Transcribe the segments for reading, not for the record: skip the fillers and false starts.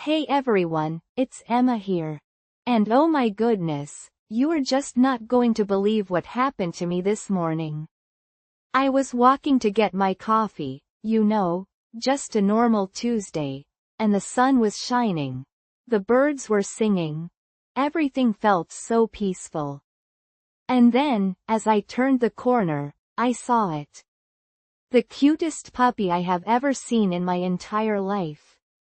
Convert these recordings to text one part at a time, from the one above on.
Hey everyone, it's Emma here. And oh my goodness, you are just not going to believe what happened to me this morning. I was walking to get my coffee, just a normal Tuesday, and the sun was shining. The birds were singing. Everything felt so peaceful. And then, as I turned the corner, I saw it. The cutest puppy I have ever seen in my entire life.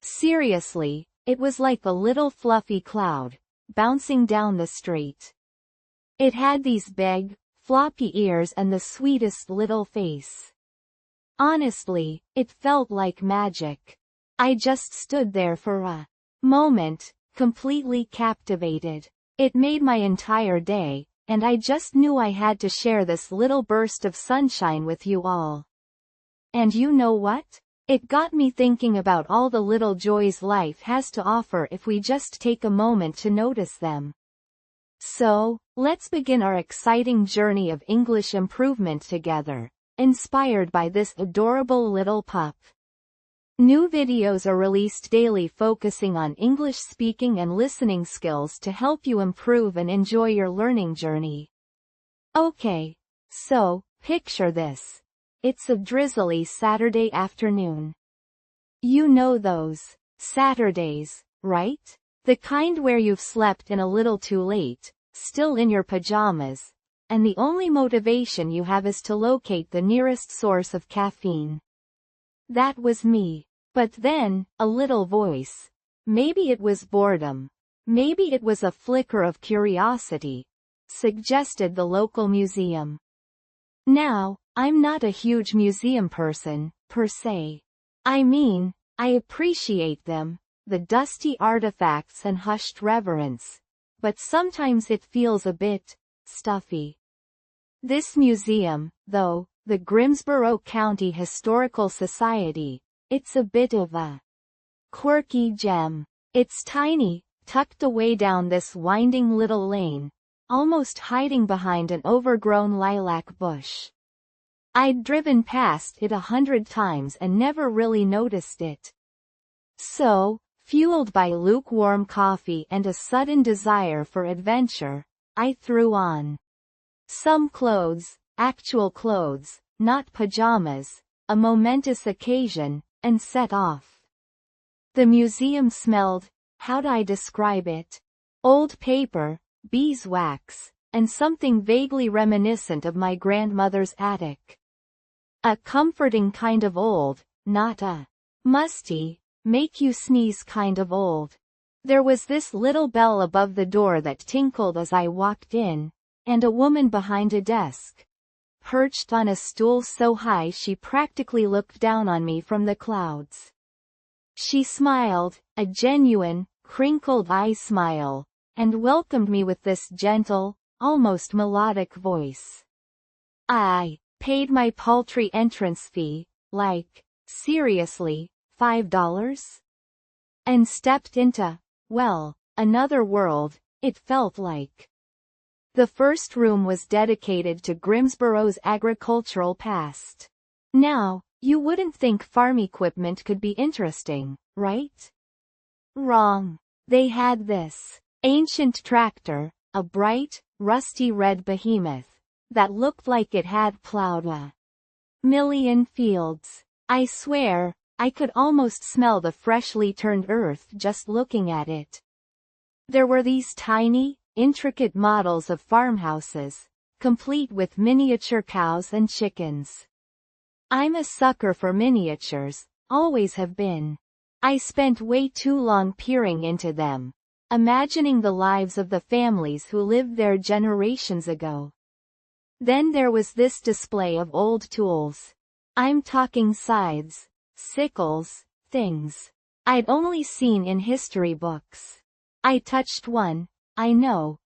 Seriously, it was like a little fluffy cloud, bouncing down the street. It had these big, floppy ears and the sweetest little face. Honestly, it felt like magic. I just stood there for a moment, completely captivated. It made my entire day, and I just knew I had to share this little burst of sunshine with you all. And you know what? It got me thinking about all the little joys life has to offer if we just take a moment to notice them. So, let's begin our exciting journey of English improvement together, inspired by this adorable little pup. New videos are released daily focusing on English speaking and listening skills to help you improve and enjoy your learning journey. Okay, so, picture this. It's a drizzly Saturday afternoon. You know those Saturdays, right? The kind where you've slept in a little too late, still in your pajamas, and the only motivation you have is to locate the nearest source of caffeine. That was me. But then, a little voice. Maybe it was boredom. Maybe it was a flicker of curiosity. Suggested the local museum. Now, I'm not a huge museum person, per se. I mean, I appreciate them, the dusty artifacts and hushed reverence. But sometimes it feels a bit stuffy. This museum, though, the Grimsboro County Historical Society, it's a bit of a quirky gem. It's tiny, tucked away down this winding little lane, almost hiding behind an overgrown lilac bush. I'd driven past it 100 times and never really noticed it. So, fueled by lukewarm coffee and a sudden desire for adventure, I threw on some clothes, actual clothes, not pajamas, a momentous occasion, and set off. The museum smelled, how'd I describe it? Old paper, beeswax, and something vaguely reminiscent of my grandmother's attic. A comforting kind of old, not a musty, make you sneeze kind of old. There was this little bell above the door that tinkled as I walked in, and a woman behind a desk, perched on a stool so high she practically looked down on me from the clouds. She smiled, a genuine, crinkled eye smile, and welcomed me with this gentle, almost melodic voice. I paid my paltry entrance fee, seriously, $5? And stepped into, well, another world, it felt like. The first room was dedicated to Grimsboro's agricultural past. Now, you wouldn't think farm equipment could be interesting, right? Wrong. They had this ancient tractor, a bright, rusty red behemoth, that looked like it had plowed a million fields. I swear, I could almost smell the freshly turned earth just looking at it. There were these tiny, intricate models of farmhouses, complete with miniature cows and chickens. I'm a sucker for miniatures, always have been. I spent way too long peering into them, imagining the lives of the families who lived there generations ago. Then there was this display of old tools. I'm talking scythes, sickles, things I'd only seen in history books. I touched one. I know,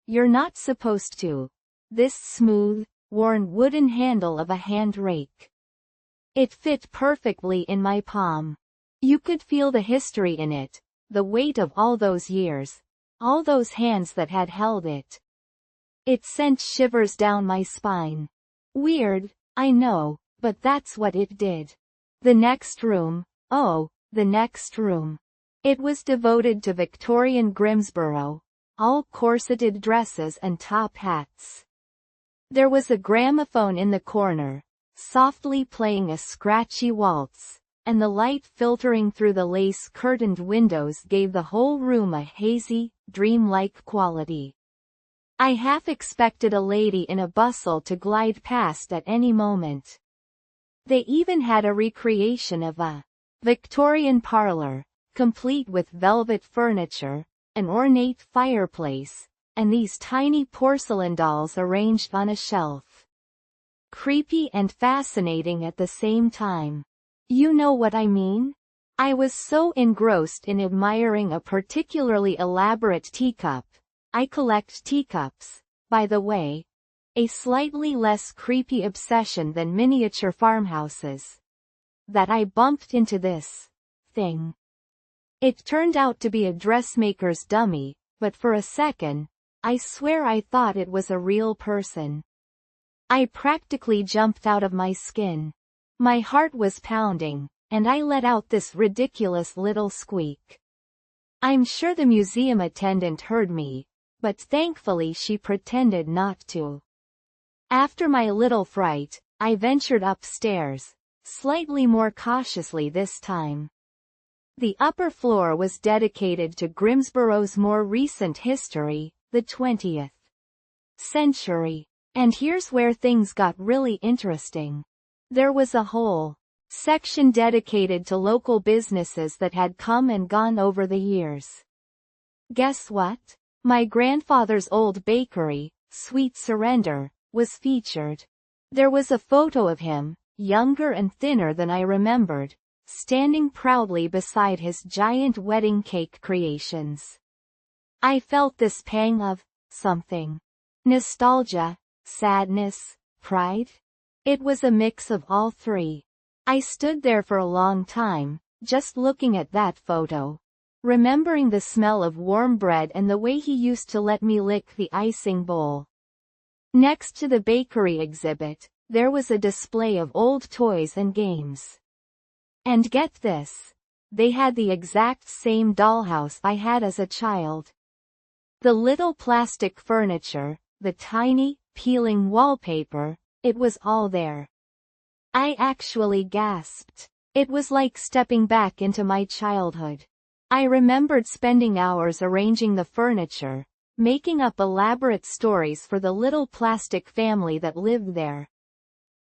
you're not supposed to. This smooth, worn wooden handle of a hand rake. It fit perfectly in my palm. You could feel the history in it, the weight of all those years, all those hands that had held it. It sent shivers down my spine. Weird, I know, but that's what it did. The next room, oh, the next room. It was devoted to Victorian Grimsborough, all corseted dresses and top hats. There was a gramophone in the corner, softly playing a scratchy waltz, and the light filtering through the lace-curtained windows gave the whole room a hazy, dreamlike quality. I half expected a lady in a bustle to glide past at any moment. They even had a recreation of a Victorian parlor, complete with velvet furniture, an ornate fireplace, and these tiny porcelain dolls arranged on a shelf. Creepy and fascinating at the same time. You know what I mean? I was so engrossed in admiring a particularly elaborate teacup. I collect teacups, by the way. A slightly less creepy obsession than miniature farmhouses. That I bumped into this thing. It turned out to be a dressmaker's dummy, but for a second, I swear I thought it was a real person. I practically jumped out of my skin. My heart was pounding, and I let out this ridiculous little squeak. I'm sure the museum attendant heard me, but thankfully she pretended not to. After my little fright, I ventured upstairs, slightly more cautiously this time. The upper floor was dedicated to Grimsborough's more recent history, the 20th century. And here's where things got really interesting. There was a whole section dedicated to local businesses that had come and gone over the years. Guess what? My grandfather's old bakery, Sweet Surrender, was featured. There was a photo of him, younger and thinner than I remembered, standing proudly beside his giant wedding cake creations. I felt this pang of something. Nostalgia, sadness, pride? It was a mix of all three. I stood there for a long time, just looking at that photo, remembering the smell of warm bread and the way he used to let me lick the icing bowl. Next to the bakery exhibit, there was a display of old toys and games. And get this, they had the exact same dollhouse I had as a child. The little plastic furniture, the tiny, peeling wallpaper, it was all there. I actually gasped. It was like stepping back into my childhood. I remembered spending hours arranging the furniture, making up elaborate stories for the little plastic family that lived there.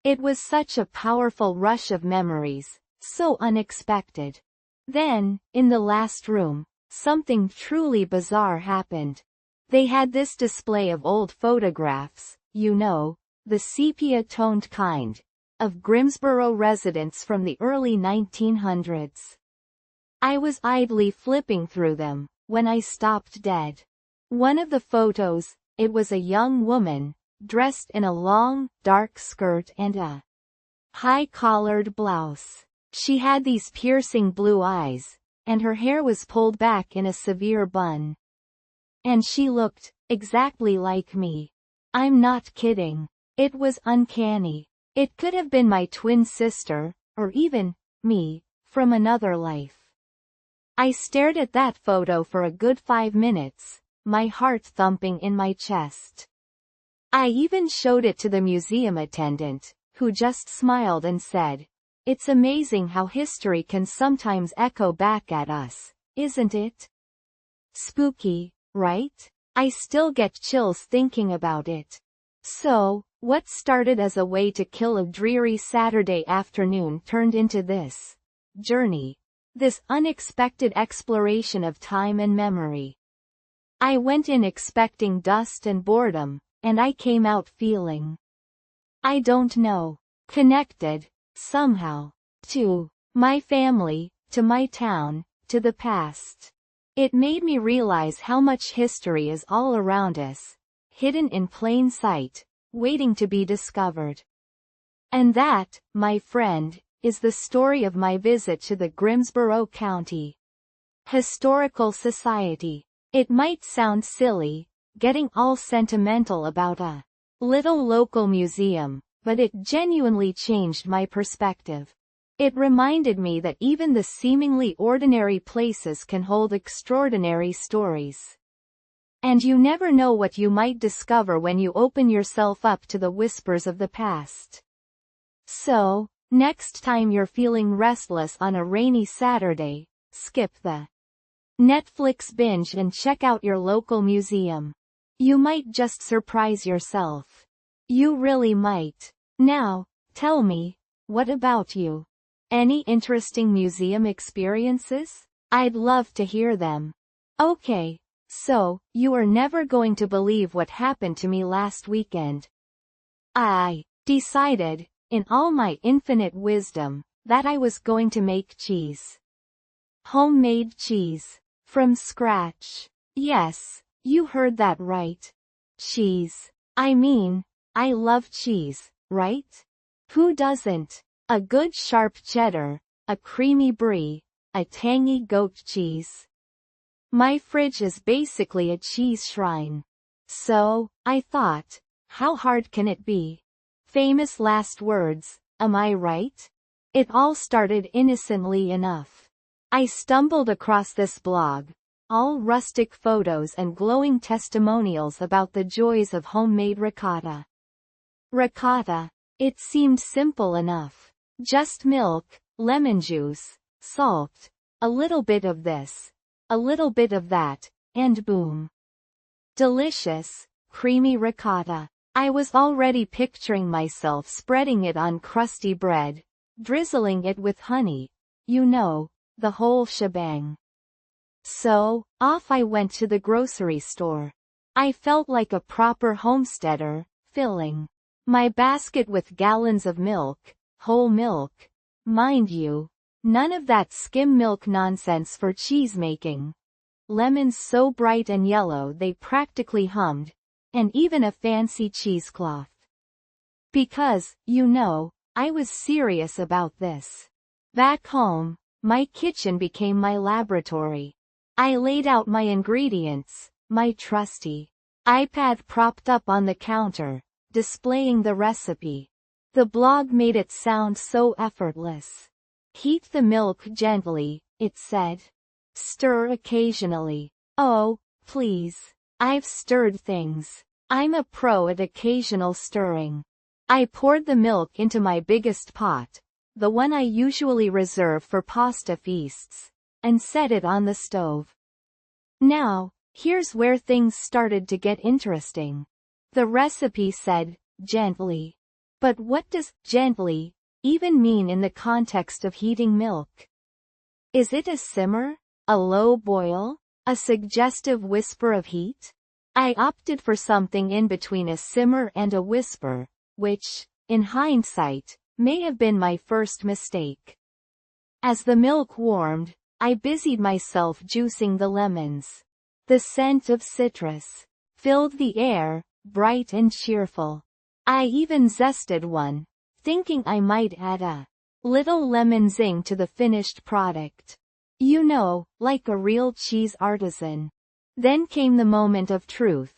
It was such a powerful rush of memories, so unexpected. Then, in the last room, something truly bizarre happened. They had this display of old photographs, you know, the sepia-toned kind, of Grimsborough residents from the early 1900s. I was idly flipping through them, when I stopped dead. One of the photos, it was a young woman, dressed in a long, dark skirt and a high-collared blouse. She had these piercing blue eyes, and her hair was pulled back in a severe bun. And she looked exactly like me. I'm not kidding. It was uncanny. It could have been my twin sister, or even me, from another life. I stared at that photo for a good 5 minutes, my heart thumping in my chest. I even showed it to the museum attendant, who just smiled and said, "It's amazing how history can sometimes echo back at us, isn't it? Spooky, right? I still get chills thinking about it." So, what started as a way to kill a dreary Saturday afternoon turned into this journey, this unexpected exploration of time and memory. I went in expecting dust and boredom, and I came out feeling, I don't know, connected, somehow, to my family, to my town, to the past. It made me realize how much history is all around us, hidden in plain sight, waiting to be discovered. And that, my friend, is the story of my visit to the Grimsborough County Historical Society. It might sound silly, getting all sentimental about a little local museum, but it genuinely changed my perspective. It reminded me that even the seemingly ordinary places can hold extraordinary stories. And you never know what you might discover when you open yourself up to the whispers of the past. So, next time you're feeling restless on a rainy Saturday, skip the Netflix binge and check out your local museum. You might just surprise yourself. You really might. Now, tell me, what about you? Any interesting museum experiences? I'd love to hear them. Okay, so, you are never going to believe what happened to me last weekend. I decided, in all my infinite wisdom, that I was going to make cheese. Homemade cheese. From scratch. Yes, you heard that right. Cheese. I mean, I love cheese, right? Who doesn't? A good sharp cheddar, a creamy brie, a tangy goat cheese. My fridge is basically a cheese shrine. So, I thought, how hard can it be? Famous last words, am I right? It all started innocently enough. I stumbled across this blog, all rustic photos and glowing testimonials about the joys of homemade ricotta. Ricotta. It seemed simple enough. Just milk, lemon juice, salt, a little bit of this, a little bit of that, and boom. Delicious, creamy ricotta. I was already picturing myself spreading it on crusty bread, drizzling it with honey, you know, the whole shebang. So, off I went to the grocery store. I felt like a proper homesteader, filling my basket with gallons of milk, whole milk. Mind you, none of that skim milk nonsense for cheese making. Lemons so bright and yellow they practically hummed, and even a fancy cheesecloth. Because, you know, I was serious about this. Back home, my kitchen became my laboratory. I laid out my ingredients, my trusty iPad propped up on the counter, displaying the recipe. The blog made it sound so effortless. Heat the milk gently, it said. Stir occasionally. Oh, please. I've stirred things. I'm a pro at occasional stirring. I poured the milk into my biggest pot, the one I usually reserve for pasta feasts, and set it on the stove. Now, here's where things started to get interesting. The recipe said, gently. But what does gently even mean in the context of heating milk? Is it a simmer? A low boil? A suggestive whisper of heat? I opted for something in between a simmer and a whisper, which, in hindsight, may have been my first mistake. As the milk warmed, I busied myself juicing the lemons. The scent of citrus filled the air, bright and cheerful. I even zested one, thinking I might add a little lemon zing to the finished product. You know, like a real cheese artisan. Then came the moment of truth.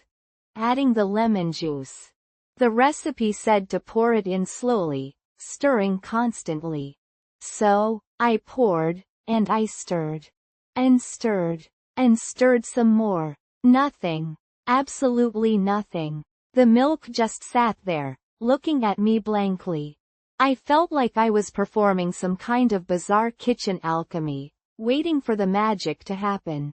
Adding the lemon juice. The recipe said to pour it in slowly, stirring constantly. So, I poured, and I stirred. And stirred. And stirred some more. Nothing. Absolutely nothing. The milk just sat there, looking at me blankly. I felt like I was performing some kind of bizarre kitchen alchemy, waiting for the magic to happen.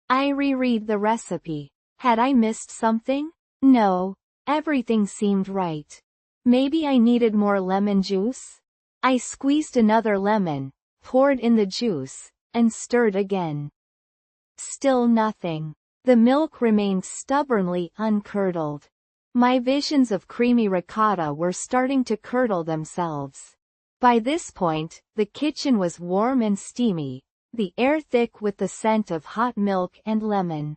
I reread the recipe. Had I missed something? No. Everything seemed right. Maybe I needed more lemon juice? I squeezed another lemon, poured in the juice, and stirred again. Still nothing. The milk remained stubbornly uncurdled. My visions of creamy ricotta were starting to curdle themselves. By this point, the kitchen was warm and steamy, the air thick with the scent of hot milk and lemon.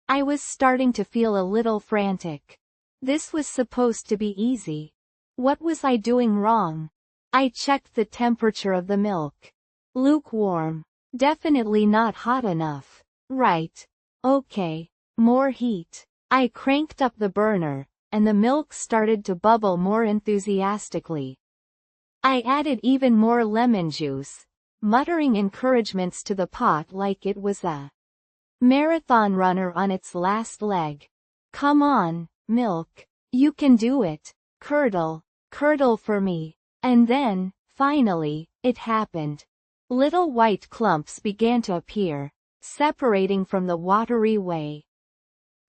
I was starting to feel a little frantic. This was supposed to be easy. What was I doing wrong? I checked the temperature of the milk. Lukewarm. Definitely not hot enough. Right. Okay. More heat. I cranked up the burner, and the milk started to bubble more enthusiastically. I added even more lemon juice, muttering encouragements to the pot like it was a marathon runner on its last leg. Come on, milk. You can do it. Curdle, curdle for me. And then, finally, it happened. Little white clumps began to appear, separating from the watery whey.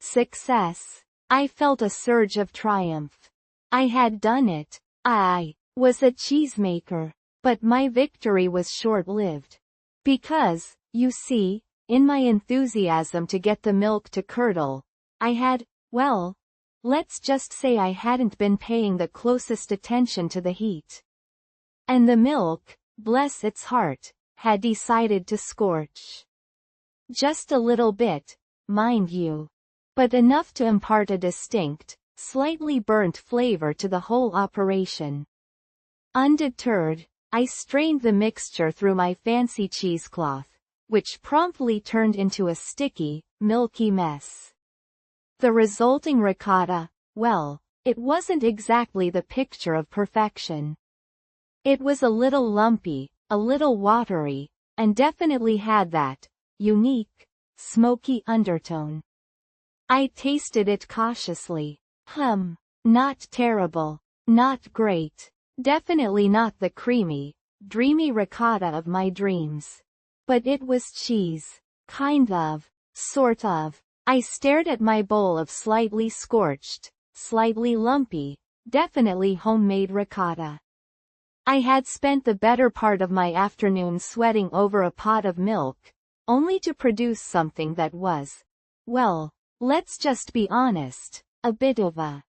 Success. I felt a surge of triumph. I had done it. I was a cheesemaker. But my victory was short-lived. Because, you see, in my enthusiasm to get the milk to curdle, I had, well, let's just say I hadn't been paying the closest attention to the heat. And the milk, bless its heart, had decided to scorch. Just a little bit, mind you. But enough to impart a distinct, slightly burnt flavor to the whole operation. Undeterred, I strained the mixture through my fancy cheesecloth, which promptly turned into a sticky, milky mess. The resulting ricotta, well, it wasn't exactly the picture of perfection. It was a little lumpy, a little watery, and definitely had that unique, smoky undertone. I tasted it cautiously. Not terrible. Not great. Definitely not the creamy, dreamy ricotta of my dreams. But it was cheese. Kind of. Sort of. I stared at my bowl of slightly scorched, slightly lumpy, definitely homemade ricotta. I had spent the better part of my afternoon sweating over a pot of milk, only to produce something that was, well, let's just be honest, a bit of a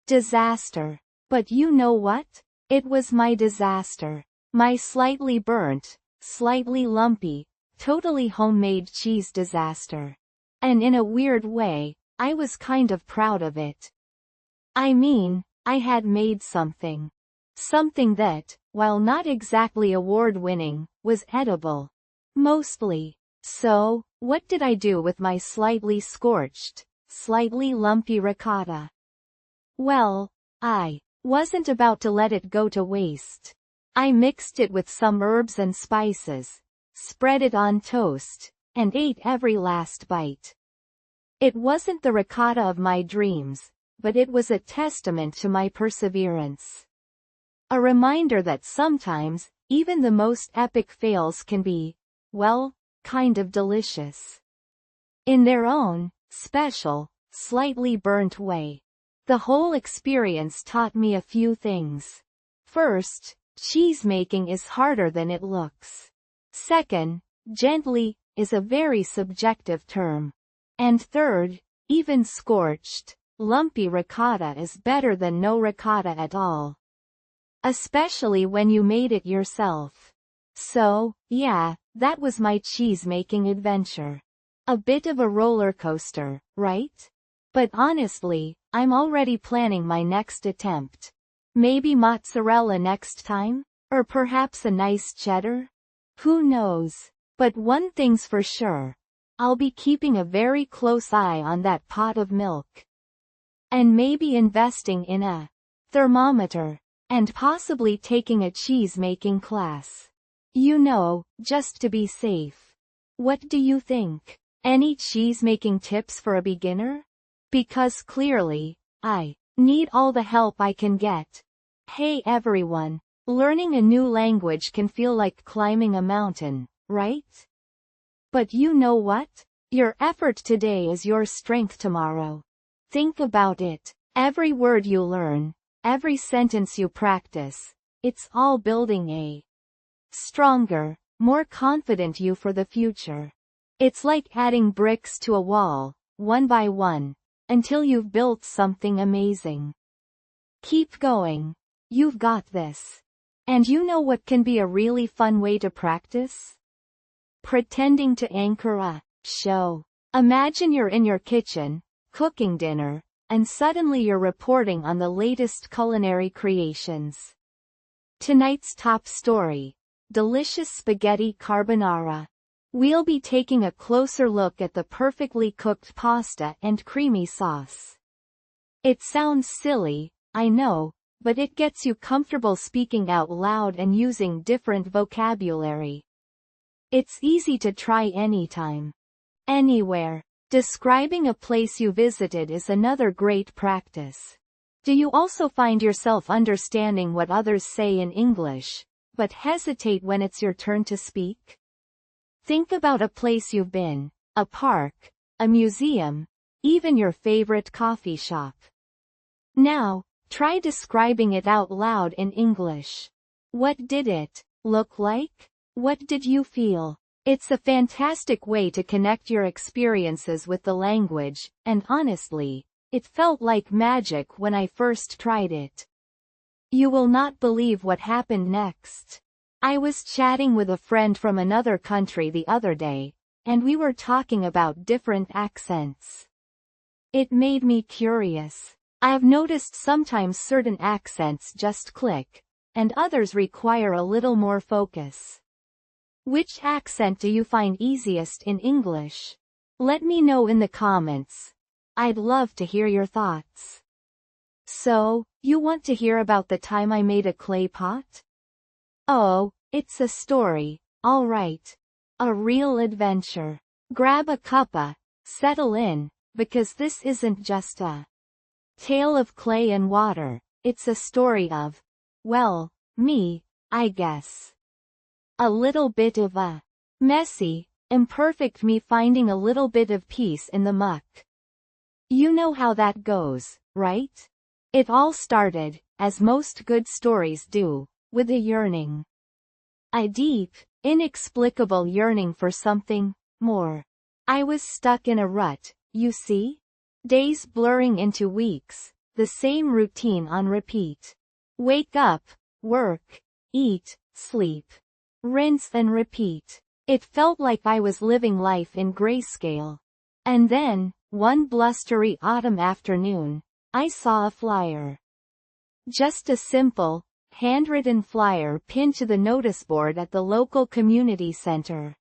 disaster. But you know what? It was my disaster. My slightly burnt, slightly lumpy, totally homemade cheese disaster. And in a weird way, I was kind of proud of it. I mean, I had made something. Something that, while not exactly award-winning, was edible. Mostly. So, what did I do with my slightly scorched, slightly lumpy ricotta? Well, I wasn't about to let it go to waste. I mixed it with some herbs and spices, spread it on toast, and ate every last bite. It wasn't the ricotta of my dreams, but it was a testament to my perseverance. A reminder that sometimes, even the most epic fails can be, well, kind of delicious. In their own, special, slightly burnt way. The whole experience taught me a few things. First, cheesemaking is harder than it looks. Second, gently is a very subjective term. And third, even scorched, lumpy ricotta is better than no ricotta at all. Especially when you made it yourself. So, yeah, that was my cheese-making adventure. A bit of a roller coaster, right? But honestly, I'm already planning my next attempt. Maybe mozzarella next time? Or perhaps a nice cheddar? Who knows? But one thing's for sure. I'll be keeping a very close eye on that pot of milk. And maybe investing in a thermometer. And possibly taking a cheese-making class. You know, just to be safe. What do you think? Any cheese-making tips for a beginner? Because clearly, I need all the help I can get. Hey everyone, learning a new language can feel like climbing a mountain, right? But you know what? Your effort today is your strength tomorrow. Think about it. Every word you learn, every sentence you practice, it's all building a stronger, more confident you for the future. It's like adding bricks to a wall, one by one, until you've built something amazing. Keep going. You've got this. And you know what can be a really fun way to practice? Pretending to anchor a show. Imagine you're in your kitchen, cooking dinner, and suddenly you're reporting on the latest culinary creations. Tonight's top story: delicious spaghetti carbonara. We'll be taking a closer look at the perfectly cooked pasta and creamy sauce. It sounds silly, I know, but it gets you comfortable speaking out loud and using different vocabulary. It's easy to try anytime. Anywhere. Describing a place you visited is another great practice. Do you also find yourself understanding what others say in English, but hesitate when it's your turn to speak? Think about a place you've been, a park, a museum, even your favorite coffee shop. Now, try describing it out loud in English. What did it look like? What did you feel? It's a fantastic way to connect your experiences with the language, and honestly, it felt like magic when I first tried it. You will not believe what happened next. I was chatting with a friend from another country the other day, and we were talking about different accents. It made me curious. I've noticed sometimes certain accents just click, and others require a little more focus. Which accent do you find easiest in English? Let me know in the comments. I'd love to hear your thoughts. So, you want to hear about the time I made a clay pot? Oh, it's a story, all right. A real adventure. Grab a cuppa, settle in, because this isn't just a tale of clay and water, it's a story of, well, me, I guess. A little bit of a messy, imperfect me finding a little bit of peace in the muck. You know how that goes, right? It all started, as most good stories do, with a yearning. A deep, inexplicable yearning for something more. I was stuck in a rut, you see? Days blurring into weeks, the same routine on repeat. Wake up, work, eat, sleep. Rinse and repeat. It felt like I was living life in grayscale. And then, one blustery autumn afternoon, I saw a flyer. Just a simple, handwritten flyer pinned to the notice board at the local community center.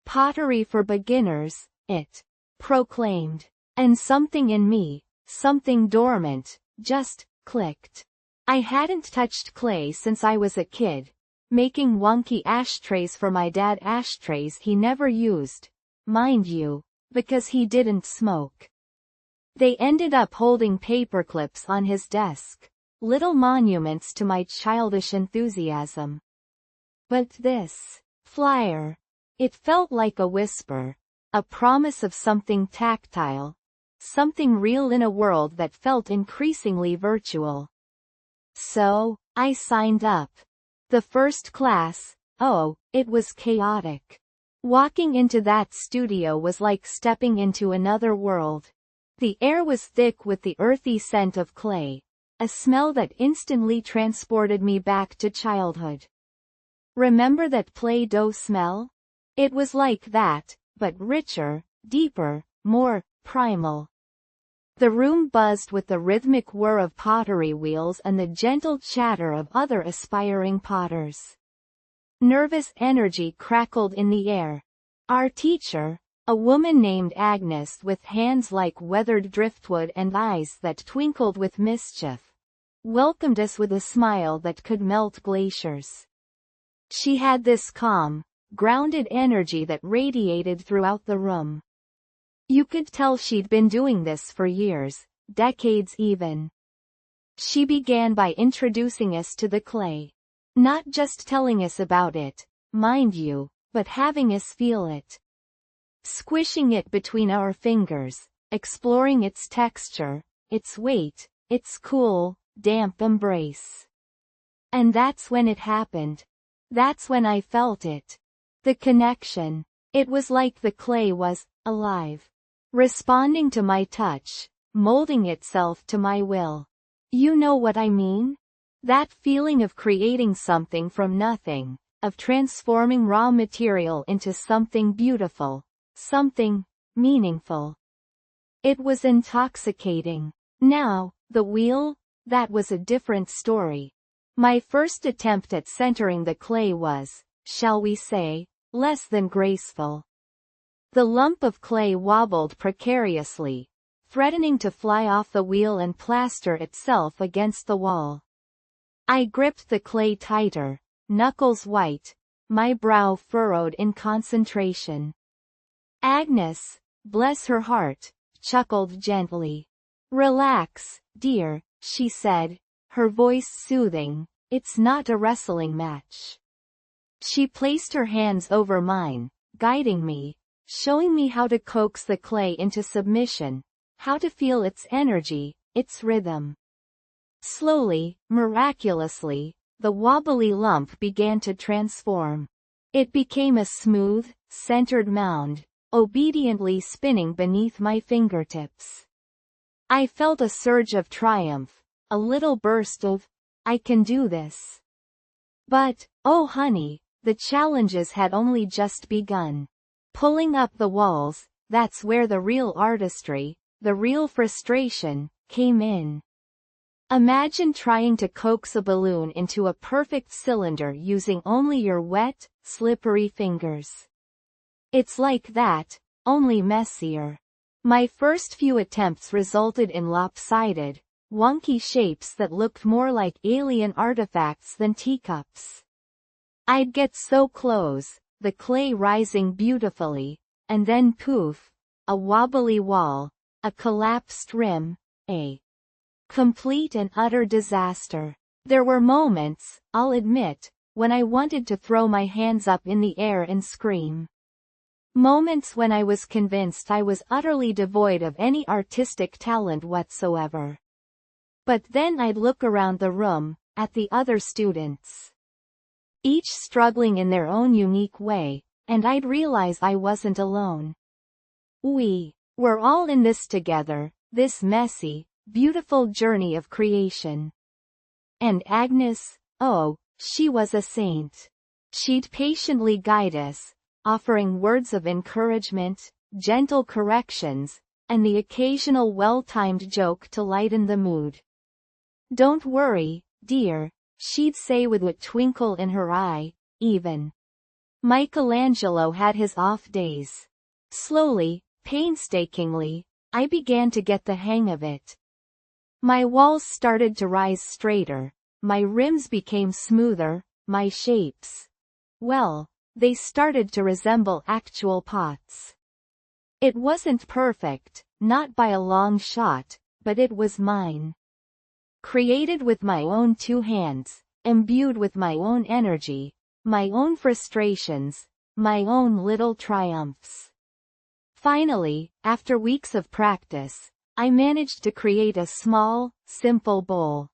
Pottery for beginners, it proclaimed. And something in me, something dormant, just clicked. I hadn't touched clay since I was a kid, making wonky ashtrays for my dad, ashtrays he never used, mind you, because he didn't smoke. They ended up holding paperclips on his desk, little monuments to my childish enthusiasm. But this flyer, it felt like a whisper, a promise of something tactile, something real in a world that felt increasingly virtual. So, I signed up. The first class, oh, it was chaotic. Walking into that studio was like stepping into another world. The air was thick with the earthy scent of clay, a smell that instantly transported me back to childhood. Remember that Play-Doh smell? It was like that, but richer, deeper, more primal. The room buzzed with the rhythmic whir of pottery wheels and the gentle chatter of other aspiring potters. Nervous energy crackled in the air. Our teacher, a woman named Agnes with hands like weathered driftwood and eyes that twinkled with mischief, welcomed us with a smile that could melt glaciers. She had this calm, grounded energy that radiated throughout the room. You could tell she'd been doing this for years, decades even. She began by introducing us to the clay. Not just telling us about it, mind you, but having us feel it. Squishing it between our fingers, exploring its texture, its weight, its cool, damp embrace. And that's when it happened. That's when I felt it. The connection. It was like the clay was alive. Responding to my touch, molding itself to my will. You know what I mean? That feeling of creating something from nothing, of transforming raw material into something beautiful, something meaningful. It was intoxicating. Now, the wheel, that was a different story. My first attempt at centering the clay was, shall we say, less than graceful. The lump of clay wobbled precariously, threatening to fly off the wheel and plaster itself against the wall. I gripped the clay tighter, knuckles white, my brow furrowed in concentration. Agnes, bless her heart, chuckled gently. Relax, dear, she said, her voice soothing, it's not a wrestling match. She placed her hands over mine, guiding me, showing me how to coax the clay into submission, how to feel its energy, its rhythm. Slowly, miraculously, the wobbly lump began to transform. It became a smooth, centered mound, obediently spinning beneath my fingertips. I felt a surge of triumph, a little burst of, I can do this. But, oh honey, the challenges had only just begun. Pulling up the walls, that's where the real artistry, the real frustration, came in. Imagine trying to coax a balloon into a perfect cylinder using only your wet, slippery fingers. It's like that, only messier. My first few attempts resulted in lopsided, wonky shapes that looked more like alien artifacts than teacups. I'd get so close, the clay rising beautifully, and then poof, a wobbly wall, a collapsed rim, a complete and utter disaster. There were moments, I'll admit, when I wanted to throw my hands up in the air and scream. Moments when I was convinced I was utterly devoid of any artistic talent whatsoever. But then I'd look around the room, at the other students, each struggling in their own unique way, and I'd realize I wasn't alone. We were all in this together, this messy, beautiful journey of creation. And Agnes, oh, she was a saint. She'd patiently guide us, offering words of encouragement, gentle corrections, and the occasional well-timed joke to lighten the mood. Don't worry, dear, she'd say with a twinkle in her eye, even Michelangelo had his off days. Slowly, painstakingly, I began to get the hang of it. My walls started to rise straighter, my rims became smoother, my shapes, well, they started to resemble actual pots. It wasn't perfect, not by a long shot, but it was mine. Created with my own two hands, imbued with my own energy, my own frustrations, my own little triumphs. Finally, after weeks of practice, I managed to create a small, simple bowl.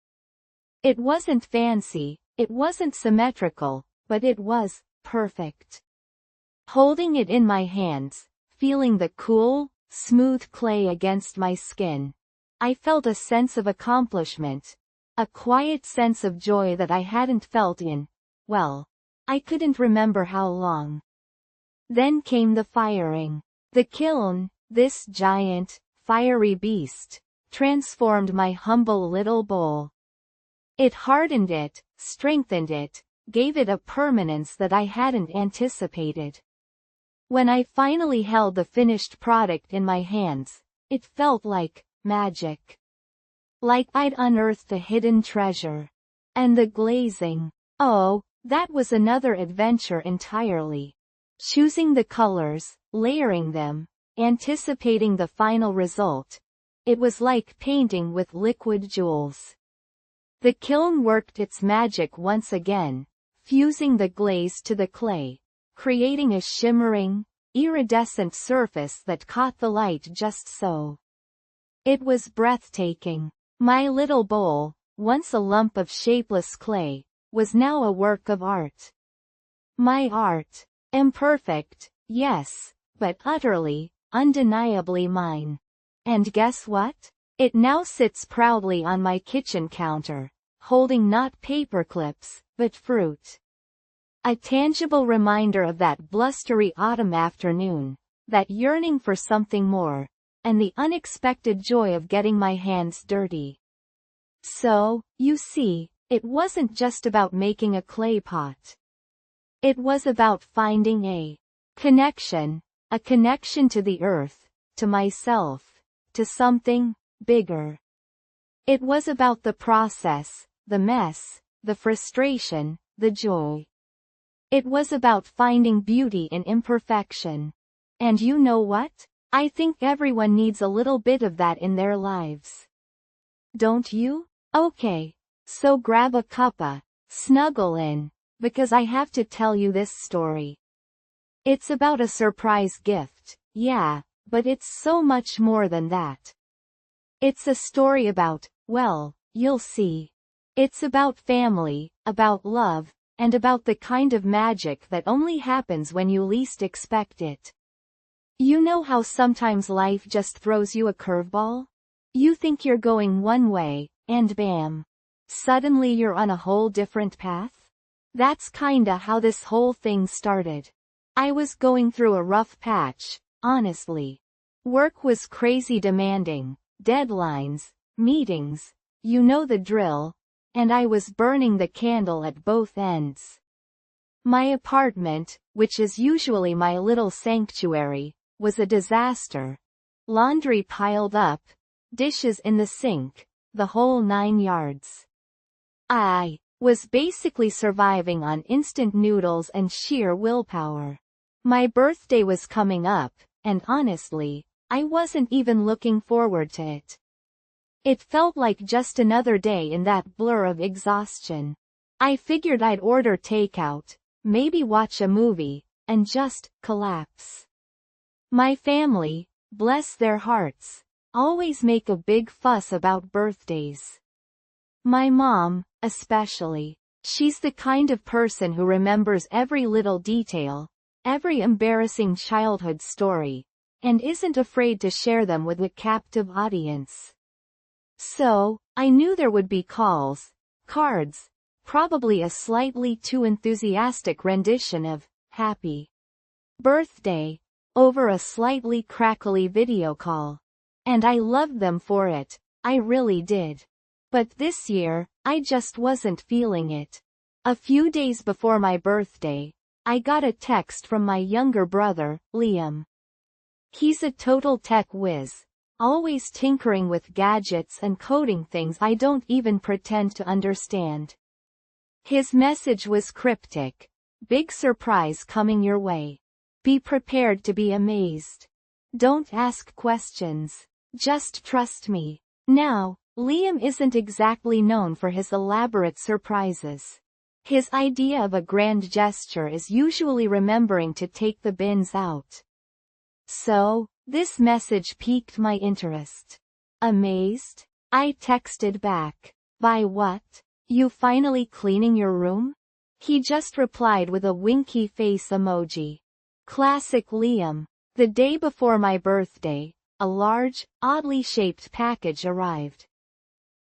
It wasn't fancy, it wasn't symmetrical, but it was perfect. Holding it in my hands, feeling the cool, smooth clay against my skin, I felt a sense of accomplishment, a quiet sense of joy that I hadn't felt in, well, I couldn't remember how long. Then came the firing. The kiln, this giant, fiery beast, transformed my humble little bowl. It hardened it, strengthened it, gave it a permanence that I hadn't anticipated. When I finally held the finished product in my hands, it felt like magic. Like I'd unearthed a hidden treasure. And the glazing. Oh, that was another adventure entirely. Choosing the colors, layering them, anticipating the final result. It was like painting with liquid jewels. The kiln worked its magic once again, fusing the glaze to the clay, creating a shimmering, iridescent surface that caught the light just so. It was breathtaking. My little bowl, once a lump of shapeless clay, was now a work of art. My art. Imperfect, yes, but utterly, undeniably mine. And guess what? It now sits proudly on my kitchen counter, holding not paper clips, but fruit. A tangible reminder of that blustery autumn afternoon, that yearning for something more, and the unexpected joy of getting my hands dirty. So, you see, it wasn't just about making a clay pot. It was about finding a connection to the earth, to myself, to something bigger. It was about the process, the mess, the frustration, the joy. It was about finding beauty in imperfection. And you know what? I think everyone needs a little bit of that in their lives. Don't you? Okay. So grab a cuppa, snuggle in, because I have to tell you this story. It's about a surprise gift, yeah, but it's so much more than that. It's a story about, well, you'll see. It's about family, about love, and about the kind of magic that only happens when you least expect it. You know how sometimes life just throws you a curveball? You think you're going one way, and bam. Suddenly you're on a whole different path? That's kinda how this whole thing started. I was going through a rough patch, honestly. Work was crazy demanding, deadlines, meetings, you know the drill, and I was burning the candle at both ends. My apartment, which is usually my little sanctuary, was a disaster. Laundry piled up, dishes in the sink, the whole 9 yards. I was basically surviving on instant noodles and sheer willpower. My birthday was coming up, and honestly, I wasn't even looking forward to it. It felt like just another day in that blur of exhaustion. I figured I'd order takeout, maybe watch a movie, and just collapse. My family, bless their hearts, always make a big fuss about birthdays. My mom, especially. She's the kind of person who remembers every little detail, every embarrassing childhood story, and isn't afraid to share them with a captive audience. So, I knew there would be calls, cards, probably a slightly too enthusiastic rendition of Happy Birthday over a slightly crackly video call. And I loved them for it, I really did. But this year, I just wasn't feeling it. A few days before my birthday, I got a text from my younger brother, Liam. He's a total tech whiz, always tinkering with gadgets and coding things I don't even pretend to understand. His message was cryptic. Big surprise coming your way. Be prepared to be amazed. Don't ask questions. Just trust me. Now, Liam isn't exactly known for his elaborate surprises. His idea of a grand gesture is usually remembering to take the bins out. So, this message piqued my interest. Amazed? I texted back. By what? You finally cleaning your room? He just replied with a winky face emoji. Classic Liam. The day before my birthday, a large, oddly shaped package arrived.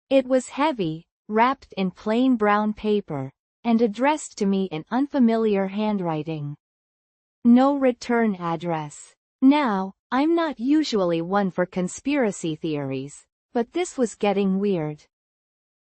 It was heavy, wrapped in plain brown paper, and addressed to me in unfamiliar handwriting. No return address. Now, I'm not usually one for conspiracy theories, but this was getting weird.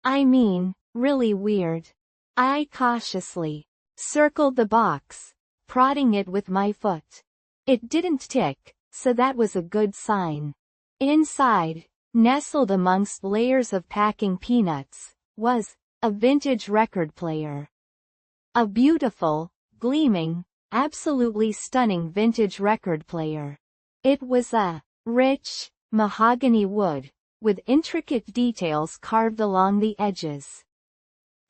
I mean, really weird. I cautiously circled the box, prodding it with my foot. It didn't tick, so that was a good sign. Inside, nestled amongst layers of packing peanuts, was a vintage record player. A beautiful, gleaming, absolutely stunning vintage record player. It was a rich, mahogany wood, with intricate details carved along the edges.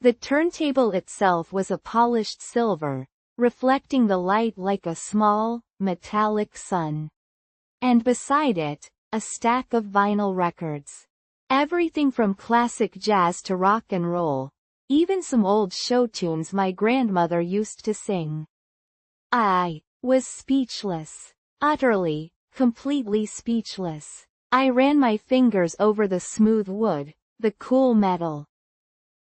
The turntable itself was a polished silver, reflecting the light like a small, metallic sun. And beside it, a stack of vinyl records. Everything from classic jazz to rock and roll, even some old show tunes my grandmother used to sing. I was speechless. Utterly, completely speechless. I ran my fingers over the smooth wood, the cool metal.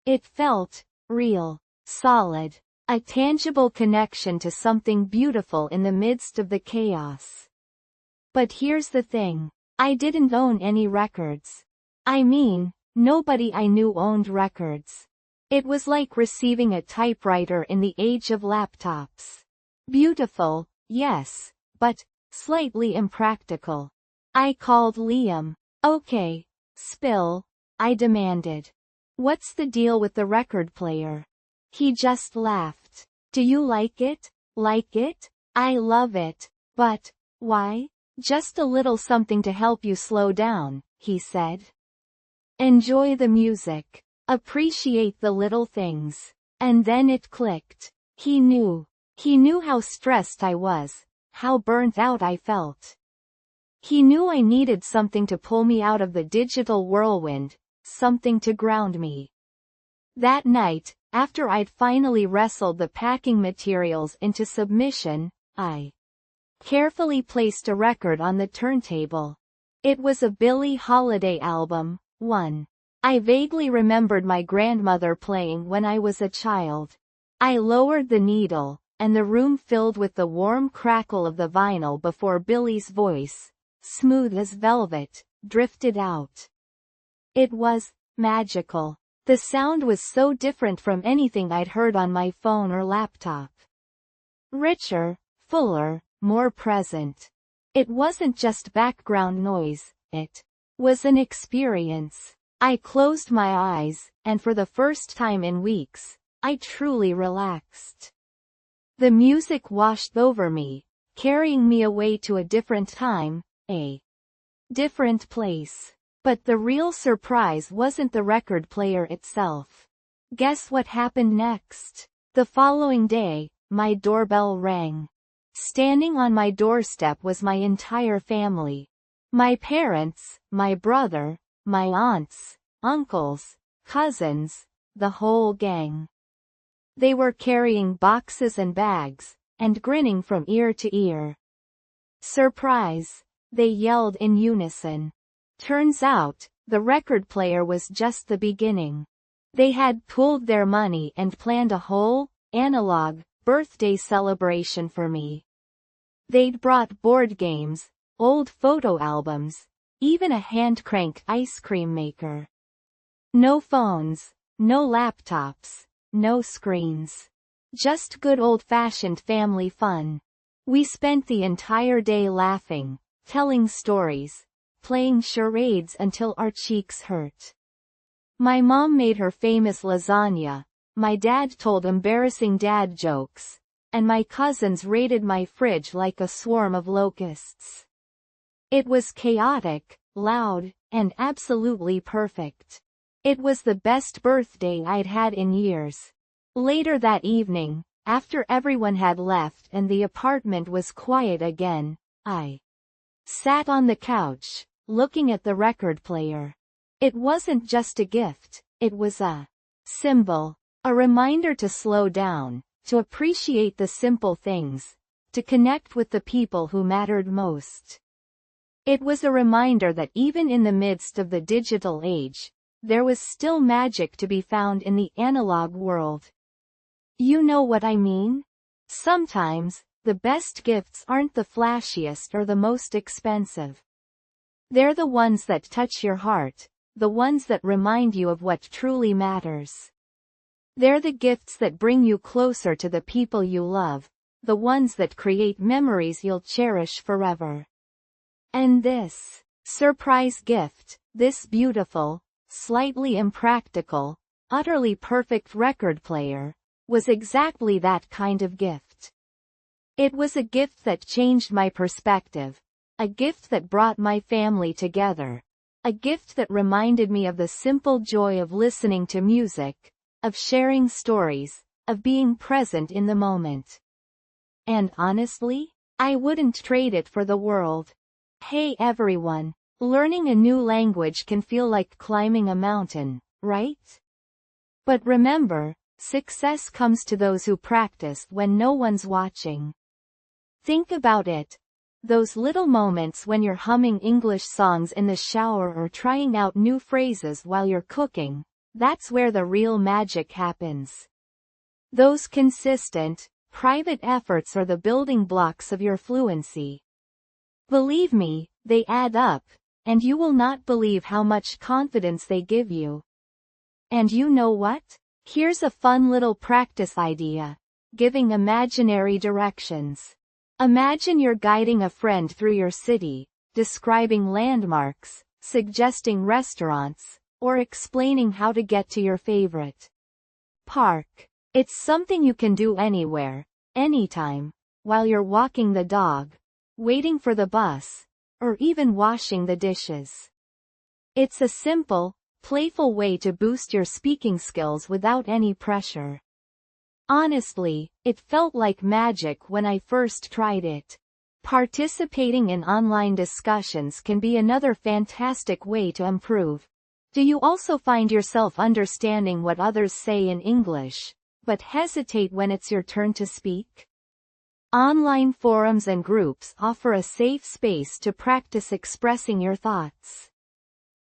It felt real, solid, a tangible connection to something beautiful in the midst of the chaos. But here's the thing. I didn't own any records. I mean, nobody I knew owned records. It was like receiving a typewriter in the age of laptops. Beautiful, yes, but slightly impractical. I called Liam. Okay, spill, I demanded. What's the deal with the record player? He just laughed. Do you like it? Like it? I love it. But, why? Just a little something to help you slow down, he said. Enjoy the music. Appreciate the little things. And then it clicked. He knew. He knew how stressed I was, how burnt out I felt. He knew I needed something to pull me out of the digital whirlwind, something to ground me. That night, after I'd finally wrestled the packing materials into submission, I carefully placed a record on the turntable. It was a Billie Holiday album, one I vaguely remembered my grandmother playing when I was a child. I lowered the needle, and the room filled with the warm crackle of the vinyl before Billie's voice, smooth as velvet, drifted out. It was magical. The sound was so different from anything I'd heard on my phone or laptop. Richer, fuller, more present. It wasn't just background noise, it was an experience. I closed my eyes, and for the first time in weeks, I truly relaxed. The music washed over me, carrying me away to a different time, a different place. But the real surprise wasn't the record player itself. Guess what happened next? The following day, my doorbell rang. Standing on my doorstep was my entire family. My parents, my brother, my aunts, uncles, cousins, the whole gang. They were carrying boxes and bags, and grinning from ear to ear. Surprise! They yelled in unison. Turns out, the record player was just the beginning. They had pooled their money and planned a whole, analog, birthday celebration for me. They'd brought board games, old photo albums, even a hand-crank ice cream maker. No phones, no laptops, no screens. Just good old-fashioned family fun. We spent the entire day laughing, telling stories, playing charades until our cheeks hurt. My mom made her famous lasagna, my dad told embarrassing dad jokes, and my cousins raided my fridge like a swarm of locusts. It was chaotic, loud, and absolutely perfect. It was the best birthday I'd had in years. Later that evening, after everyone had left and the apartment was quiet again, I sat on the couch, looking at the record player. It wasn't just a gift, it was a symbol, a reminder to slow down, to appreciate the simple things, to connect with the people who mattered most. It was a reminder that even in the midst of the digital age, there was still magic to be found in the analog world. You know what I mean? Sometimes, the best gifts aren't the flashiest or the most expensive. They're the ones that touch your heart, the ones that remind you of what truly matters. They're the gifts that bring you closer to the people you love, the ones that create memories you'll cherish forever. And this surprise gift, this beautiful, slightly impractical, utterly perfect record player, was exactly that kind of gift. It was a gift that changed my perspective. A gift that brought my family together. A gift that reminded me of the simple joy of listening to music, of sharing stories, of being present in the moment. And honestly, I wouldn't trade it for the world. Hey everyone, learning a new language can feel like climbing a mountain, right? But remember, success comes to those who practice when no one's watching. Think about it. Those little moments when you're humming English songs in the shower or trying out new phrases while you're cooking, that's where the real magic happens. Those consistent, private efforts are the building blocks of your fluency. Believe me, they add up, and you will not believe how much confidence they give you. And you know what? Here's a fun little practice idea. Giving imaginary directions. Imagine you're guiding a friend through your city, describing landmarks, suggesting restaurants, or explaining how to get to your favorite park. It's something you can do anywhere, anytime, while you're walking the dog, waiting for the bus, or even washing the dishes. It's a simple, playful way to boost your speaking skills without any pressure. Honestly, it felt like magic when I first tried it. Participating in online discussions can be another fantastic way to improve. Do you also find yourself understanding what others say in English, but hesitate when it's your turn to speak? Online forums and groups offer a safe space to practice expressing your thoughts.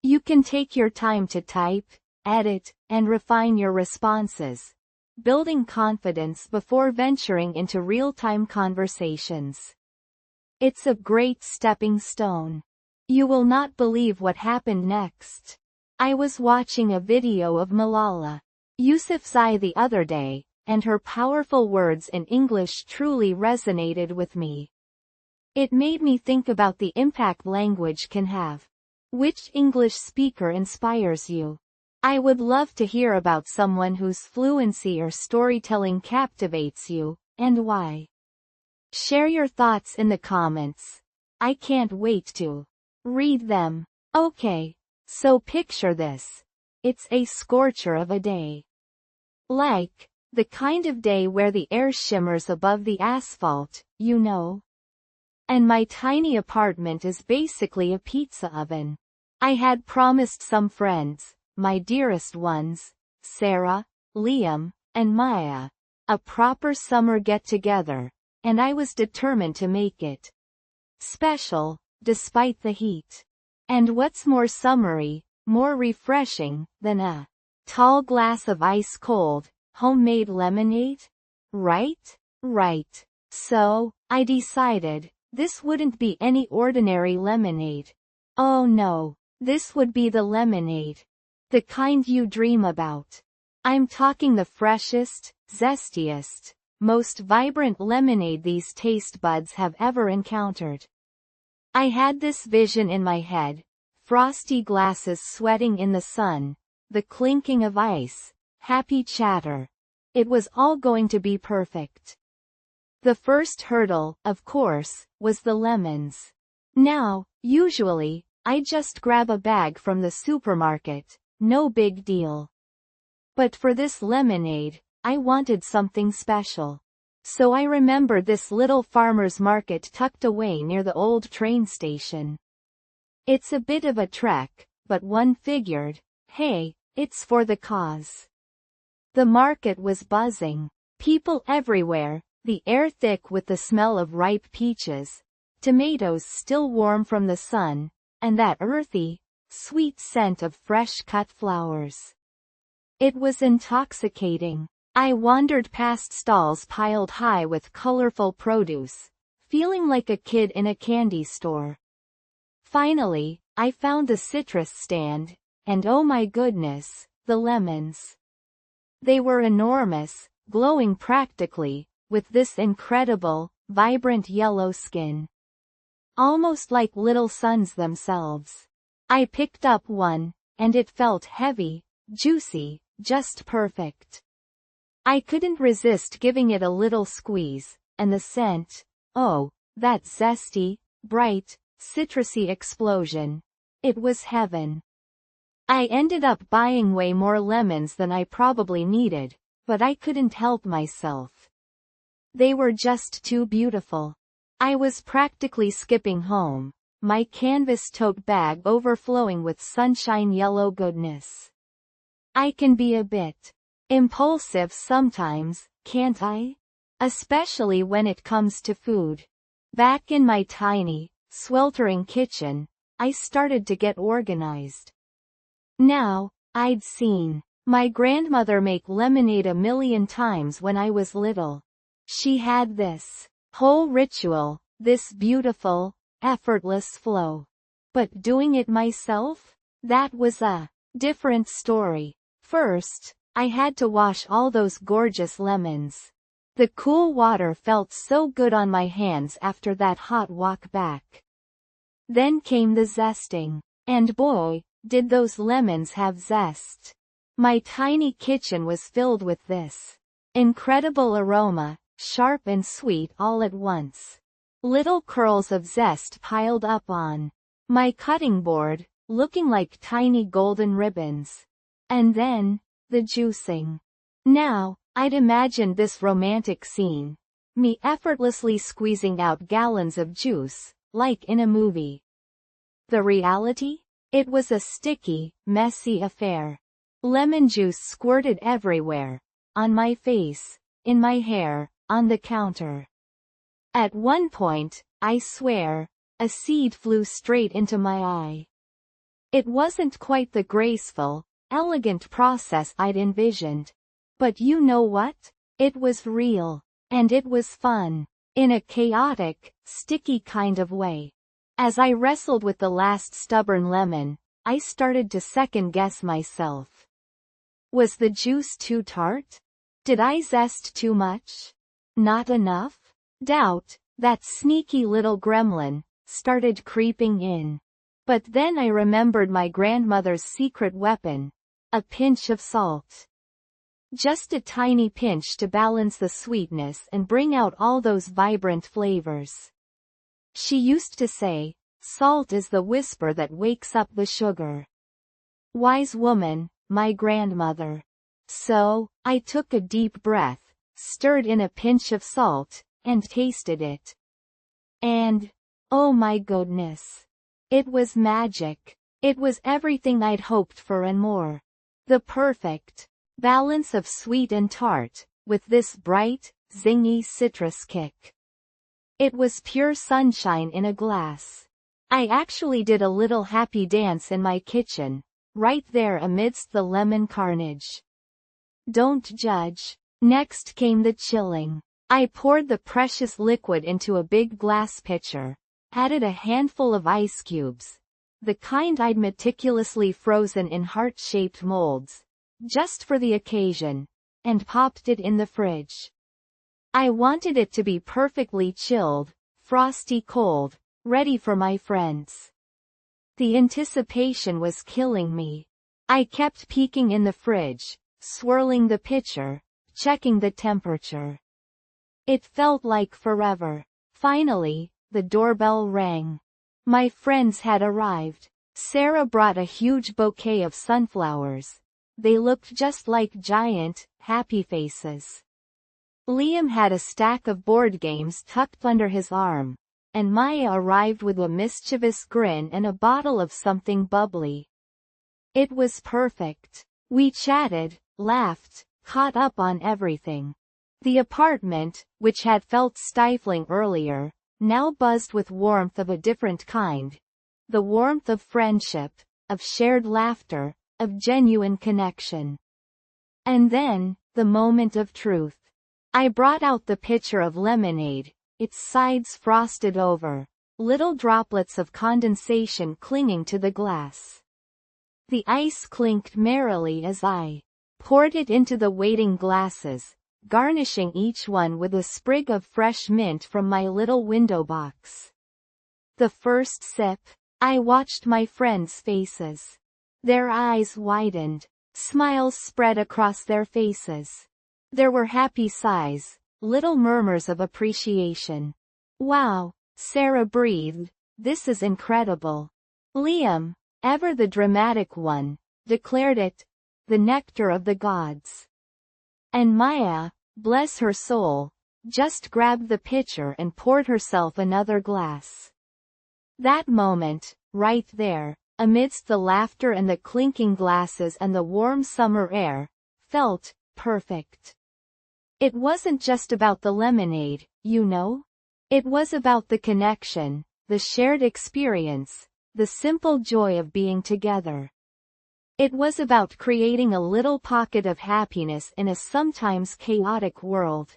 You can take your time to type, edit, and refine your responses, building confidence before venturing into real-time conversations. It's a great stepping stone. You will not believe what happened next. I was watching a video of Malala Yousafzai the other day, and her powerful words in English truly resonated with me. It made me think about the impact language can have. Which English speaker inspires you? I would love to hear about someone whose fluency or storytelling captivates you, and why. Share your thoughts in the comments. I can't wait to read them. Okay, so picture this. It's a scorcher of a day. Like, the kind of day where the air shimmers above the asphalt, you know. And my tiny apartment is basically a pizza oven. I had promised some friends, my dearest ones, Sarah, Liam, and Maya, a proper summer get-together, and I was determined to make it special, despite the heat. And what's more summery, more refreshing, than a tall glass of ice-cold, homemade lemonade? Right? Right. So, I decided, this wouldn't be any ordinary lemonade. Oh no, this would be the lemonade. The kind you dream about. I'm talking the freshest, zestiest, most vibrant lemonade these taste buds have ever encountered. I had this vision in my head, frosty glasses sweating in the sun, the clinking of ice, happy chatter. It was all going to be perfect. The first hurdle, of course, was the lemons. Now, usually, I just grab a bag from the supermarket, no big deal. But for this lemonade, I wanted something special. So I remembered this little farmer's market tucked away near the old train station. It's a bit of a trek, but one figured, hey, it's for the cause. The market was buzzing. People everywhere, the air thick with the smell of ripe peaches, tomatoes still warm from the sun, and that earthy, sweet scent of fresh-cut flowers. It was intoxicating. I wandered past stalls piled high with colorful produce, feeling like a kid in a candy store. Finally, I found the citrus stand, and oh my goodness, the lemons. They were enormous, glowing practically, with this incredible, vibrant yellow skin. Almost like little suns themselves. I picked up one, and it felt heavy, juicy, just perfect. I couldn't resist giving it a little squeeze, and the scent, oh, that zesty, bright, citrusy explosion. It was heaven. I ended up buying way more lemons than I probably needed, but I couldn't help myself. They were just too beautiful. I was practically skipping home, my canvas tote bag overflowing with sunshine yellow goodness. I can be a bit impulsive sometimes, can't I? Especially when it comes to food. Back in my tiny, sweltering kitchen, I started to get organized. Now, I'd seen my grandmother make lemonade a million times when I was little. She had this whole ritual, this beautiful, effortless flow. But doing it myself? That was a different story. First, I had to wash all those gorgeous lemons. The cool water felt so good on my hands after that hot walk back. Then came the zesting. And boy, Did those lemons have zest? My tiny kitchen was filled with this incredible aroma, sharp and sweet all at once. Little curls of zest piled up on my cutting board, looking like tiny golden ribbons. And then, the juicing. Now, I'd imagined this romantic scene. Me effortlessly squeezing out gallons of juice, like in a movie. The reality? It was a sticky, messy affair. Lemon juice squirted everywhere. On my face, in my hair, on the counter. At one point, I swear, a seed flew straight into my eye. It wasn't quite the graceful, elegant process I'd envisioned. But you know what? It was real. And it was fun. In a chaotic, sticky kind of way. As I wrestled with the last stubborn lemon, I started to second-guess myself. Was the juice too tart? Did I zest too much? Not enough? Doubt, that sneaky little gremlin, started creeping in. But then I remembered my grandmother's secret weapon. A pinch of salt. Just a tiny pinch to balance the sweetness and bring out all those vibrant flavors. She used to say, salt is the whisper that wakes up the sugar. Wise woman, my grandmother. So, I took a deep breath, stirred in a pinch of salt, and tasted it. And, oh my goodness. It was magic. It was everything I'd hoped for and more. The perfect balance of sweet and tart, with this bright, zingy citrus kick. It was pure sunshine in a glass. I actually did a little happy dance in my kitchen, right there amidst the lemon carnage. Don't judge. Next came the chilling. I poured the precious liquid into a big glass pitcher, added a handful of ice cubes, the kind I'd meticulously frozen in heart-shaped molds, just for the occasion, and popped it in the fridge. I wanted it to be perfectly chilled, frosty cold, ready for my friends. The anticipation was killing me. I kept peeking in the fridge, swirling the pitcher, checking the temperature. It felt like forever. Finally, the doorbell rang. My friends had arrived. Sarah brought a huge bouquet of sunflowers. They looked just like giant, happy faces. Liam had a stack of board games tucked under his arm, and Maya arrived with a mischievous grin and a bottle of something bubbly. It was perfect. We chatted, laughed, caught up on everything. The apartment, which had felt stifling earlier, now buzzed with warmth of a different kind. The warmth of friendship, of shared laughter, of genuine connection. And then, the moment of truth. I brought out the pitcher of lemonade, its sides frosted over, little droplets of condensation clinging to the glass. The ice clinked merrily as I poured it into the waiting glasses, garnishing each one with a sprig of fresh mint from my little window box. The first sip, I watched my friends' faces. Their eyes widened, smiles spread across their faces. There were happy sighs, little murmurs of appreciation. Wow, Sarah breathed, this is incredible. Liam, ever the dramatic one, declared it the nectar of the gods. And Maya, bless her soul, just grabbed the pitcher and poured herself another glass. That moment, right there, amidst the laughter and the clinking glasses and the warm summer air, felt perfect. It wasn't just about the lemonade, you know? It was about the connection, the shared experience, the simple joy of being together. It was about creating a little pocket of happiness in a sometimes chaotic world.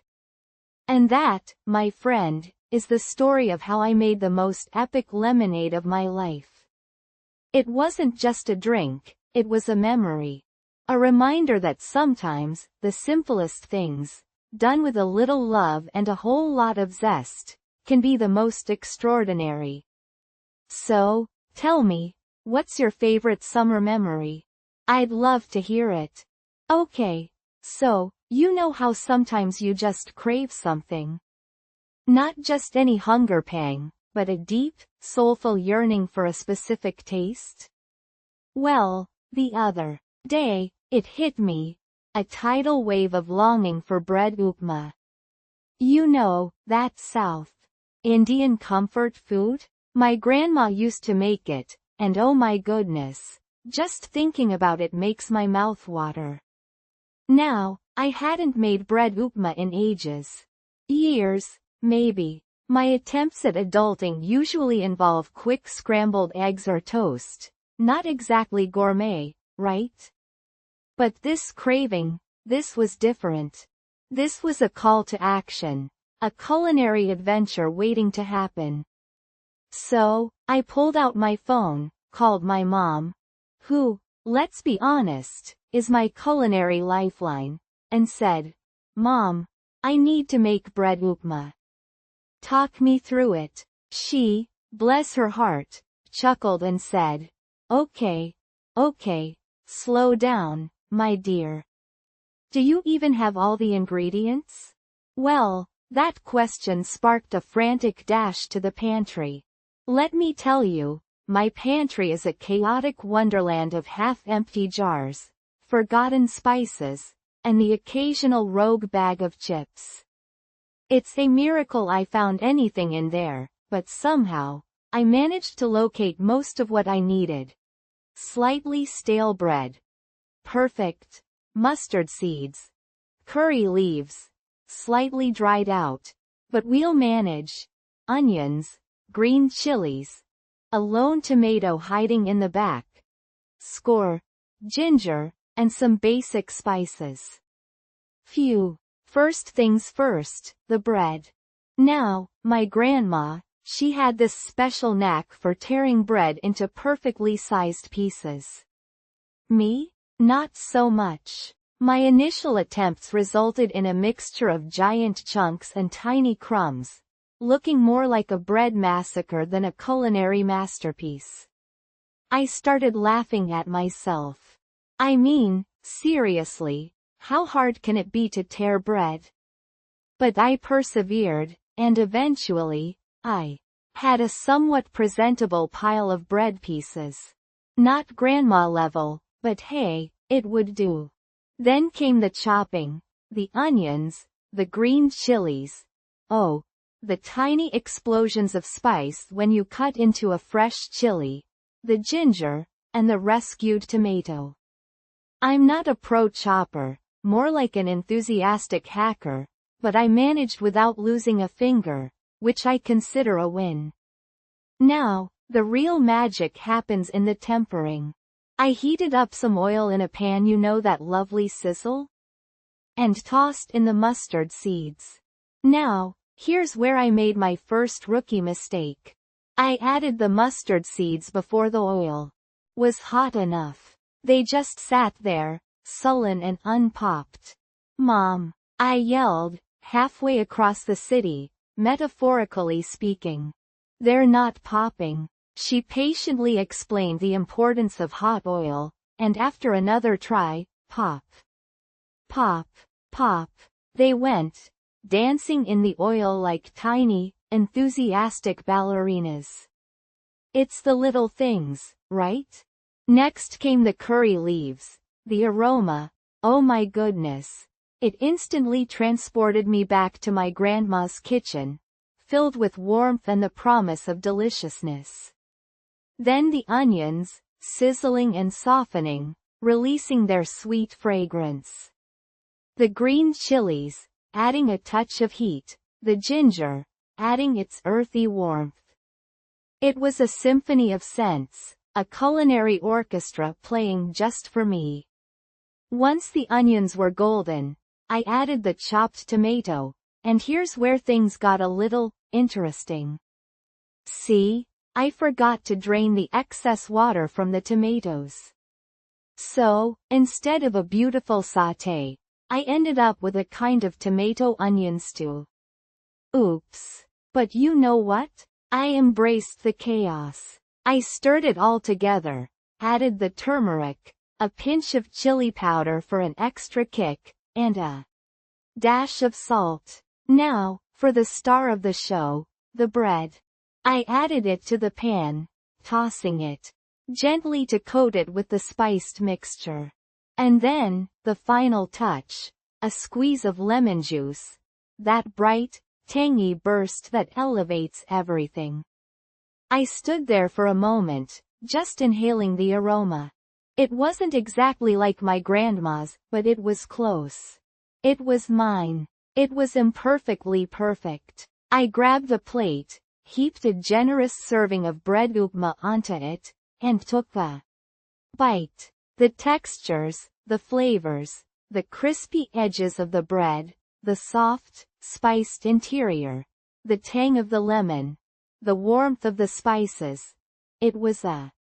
And that, my friend, is the story of how I made the most epic lemonade of my life. It wasn't just a drink, it was a memory. A reminder that sometimes, the simplest things, done with a little love and a whole lot of zest, can be the most extraordinary. So, tell me, What's your favorite summer memory? I'd love to hear it. Okay. So, you know how sometimes you just crave something. Not just any hunger pang, but a deep, soulful yearning for a specific taste? Well, the other day, it hit me. A tidal wave of longing for bread upma. You know, that South Indian comfort food? My grandma used to make it, and oh my goodness, just thinking about it makes my mouth water. Now, I hadn't made bread upma in ages. Years, maybe. My attempts at adulting usually involve quick scrambled eggs or toast. Not exactly gourmet, right? But this craving, this was different. This was a call to action. A culinary adventure waiting to happen. So, I pulled out my phone, called my mom, who, let's be honest, is my culinary lifeline, and said, "Mom, I need to make bread upma. Talk me through it." She, bless her heart, chuckled and said, Okay, slow down, my dear. Do you even have all the ingredients?" Well, that question sparked a frantic dash to the pantry. Let me tell you, my pantry is a chaotic wonderland of half-empty jars, forgotten spices, and the occasional rogue bag of chips. It's a miracle I found anything in there, but somehow, I managed to locate most of what I needed. Slightly stale bread. Perfect. Mustard seeds. Curry leaves. Slightly dried out. But we'll manage. Onions. Green chilies. A lone tomato hiding in the back. Score. Ginger, and some basic spices. Phew. First things first, the bread. Now, my grandma, she had this special knack for tearing bread into perfectly sized pieces. Me? Not so much. My initial attempts resulted in a mixture of giant chunks and tiny crumbs, looking more like a bread massacre than a culinary masterpiece. I started laughing at myself. I mean, seriously, how hard can it be to tear bread? But I persevered, and eventually, I had a somewhat presentable pile of bread pieces. Not grandma level, but hey, it would do. Then came the chopping, the onions, the green chilies. Oh, the tiny explosions of spice when you cut into a fresh chili, the ginger, and the rescued tomato. I'm not a pro chopper, more like an enthusiastic hacker, but I managed without losing a finger, which I consider a win. Now, the real magic happens in the tempering. I heated up some oil in a pan, you know, that lovely sizzle? And tossed in the mustard seeds. Now, here's where I made my first rookie mistake. I added the mustard seeds before the oil was hot enough. They just sat there, sullen and unpopped. "Mom," I yelled, halfway across the city, metaphorically speaking. "They're not popping." She patiently explained the importance of hot oil, and after another try, pop, pop, pop, they went, dancing in the oil like tiny, enthusiastic ballerinas. It's the little things, right? Next came the curry leaves. The aroma, oh my goodness. It instantly transported me back to my grandma's kitchen, filled with warmth and the promise of deliciousness. Then the onions, sizzling and softening, releasing their sweet fragrance. The green chilies, adding a touch of heat, the ginger, adding its earthy warmth. It was a symphony of scents, a culinary orchestra playing just for me. Once the onions were golden, I added the chopped tomato, and here's where things got a little interesting. See? I forgot to drain the excess water from the tomatoes. So, instead of a beautiful sauté, I ended up with a kind of tomato-onion stew. Oops. But you know what? I embraced the chaos. I stirred it all together, added the turmeric, a pinch of chili powder for an extra kick, and a dash of salt. Now, for the star of the show, the bread. I added it to the pan, tossing it gently to coat it with the spiced mixture. And then, the final touch, a squeeze of lemon juice, that bright, tangy burst that elevates everything. I stood there for a moment, just inhaling the aroma. It wasn't exactly like my grandma's, but it was close. It was mine. It was imperfectly perfect. I grabbed the plate, heaped a generous serving of bread upma onto it, and took a bite. The textures, the flavors, the crispy edges of the bread, the soft, spiced interior, the tang of the lemon, the warmth of the spices. It was a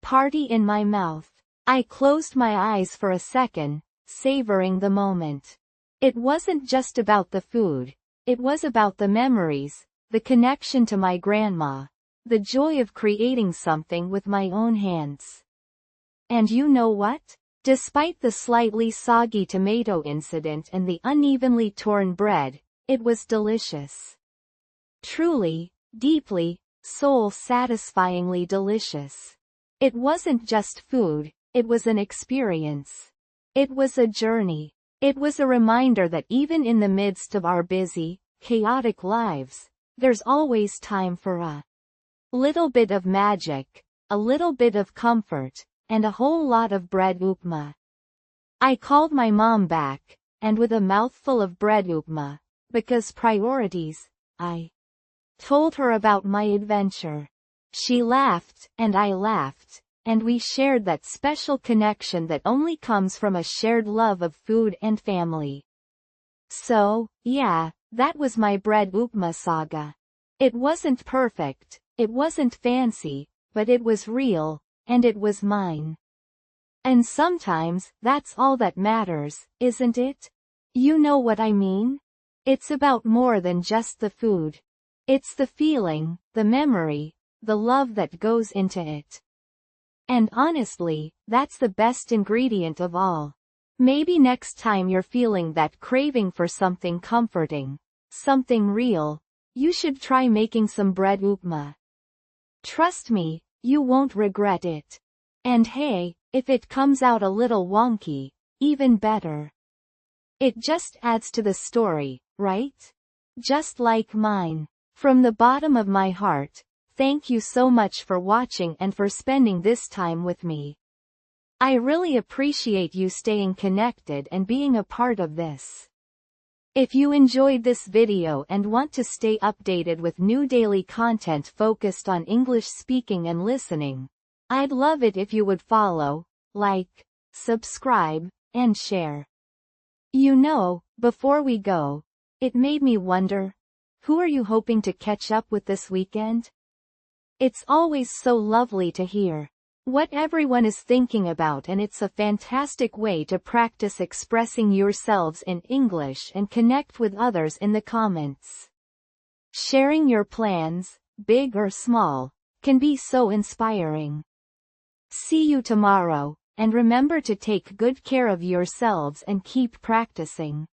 party in my mouth. I closed my eyes for a second, savoring the moment. It wasn't just about the food. It was about the memories, the connection to my grandma, the joy of creating something with my own hands. And you know what? Despite the slightly soggy tomato incident and the unevenly torn bread, it was delicious. Truly, deeply, soul-satisfyingly delicious. It wasn't just food, it was an experience. It was a journey. It was a reminder that even in the midst of our busy, chaotic lives, there's always time for a little bit of magic, a little bit of comfort, and a whole lot of bread upma. I called my mom back, and with a mouthful of bread upma, because priorities, I told her about my adventure. She laughed, and I laughed, and we shared that special connection that only comes from a shared love of food and family. So, yeah, that was my bread upma saga. It wasn't perfect, it wasn't fancy, but it was real, and it was mine. And sometimes, that's all that matters, isn't it? You know what I mean? It's about more than just the food. It's the feeling, the memory, the love that goes into it. And honestly, that's the best ingredient of all. Maybe next time you're feeling that craving for something comforting, something real, you should try making some bread upma. Trust me, you won't regret it. And hey, if it comes out a little wonky, even better. It just adds to the story, right? Just like mine. From the bottom of my heart, thank you so much for watching and for spending this time with me. I really appreciate you staying connected and being a part of this. If you enjoyed this video and want to stay updated with new daily content focused on English speaking and listening, I'd love it if you would follow, like, subscribe, and share. You know, before we go, it made me wonder, who are you hoping to catch up with this weekend? It's always so lovely to hear what everyone is thinking about, and it's a fantastic way to practice expressing yourselves in English and connect with others in the comments. Sharing your plans, big or small, can be so inspiring. See you tomorrow, and remember to take good care of yourselves and keep practicing.